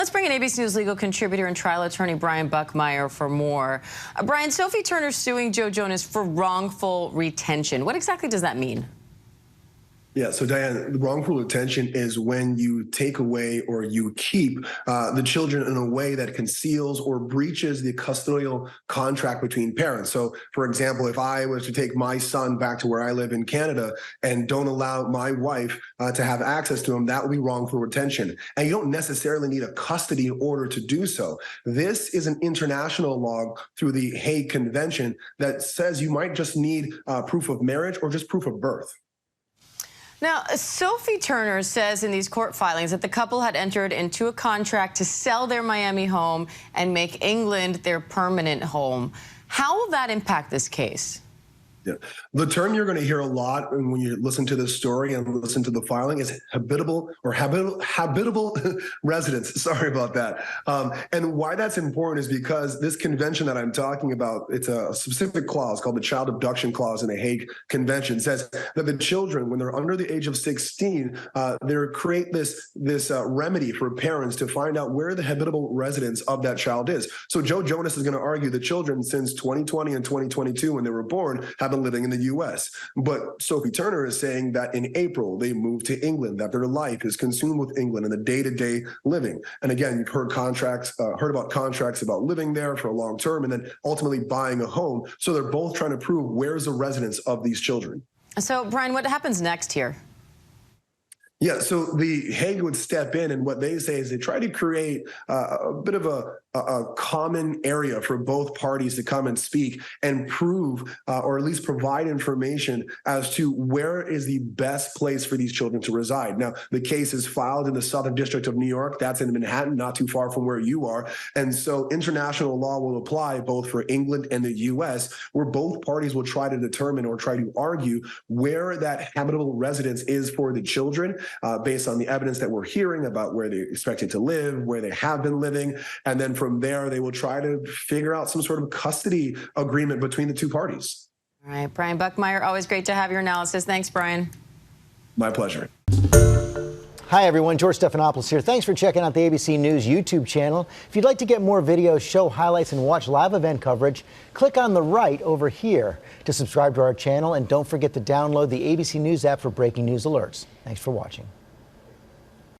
Let's bring in ABC News legal contributor and trial attorney Brian Buckmeyer for more. Brian, Sophie Turner suing Joe Jonas for wrongful retention. What exactly does that mean? Yeah, so Diane, the wrongful retention is when you take away or you keep the children in a way that conceals or breaches the custodial contract between parents. So, for example, if I was to take my son back to where I live in Canada and don't allow my wife to have access to him, that would be wrongful retention. And you don't necessarily need a custody in order to do so. This is an international law through the Hague Convention that says you might just need proof of marriage or just proof of birth. Now, Sophie Turner says in these court filings that the couple had entered into a contract to sell their Miami home and make England their permanent home. How will that impact this case? Yeah. The term you're going to hear a lot when you listen to this story and listen to the filing is habitable residence. Sorry about that. And why that's important is because this convention that I'm talking about, it's a specific clause called the Child Abduction Clause in the Hague Convention, says that the children, when they're under the age of 16, they create this remedy for parents to find out where the habitable residence of that child is. So Joe Jonas is going to argue the children since 2020 and 2022, when they were born, have been living in the U.S. But Sophie Turner is saying that in April they moved to England, that their life is consumed with England and the day-to-day living. And again, you've heard about contracts about living there for a long term and then ultimately buying a home. So they're both trying to prove where's the residence of these children. So, Brian, what happens next here? Yeah, so the Hague would step in, and what they say is they try to create a bit of a common area for both parties to come and speak and prove or at least provide information as to where is the best place for these children to reside. Now, the case is filed in the Southern District of New York. That's in Manhattan, not too far from where you are. And so international law will apply both for England and the U.S., where both parties will try to determine or try to argue where that habitable residence is for the children. Based on the evidence that we're hearing about where they're expected to live, where they have been living. And then from there, they will try to figure out some sort of custody agreement between the two parties. All right, Brian Buckmeyer, always great to have your analysis. Thanks, Brian. My pleasure. Hi, everyone. George Stephanopoulos here. Thanks for checking out the ABC News YouTube channel. If you'd like to get more videos, show highlights, and watch live event coverage, click on the right over here to subscribe to our channel. And don't forget to download the ABC News app for breaking news alerts. Thanks for watching.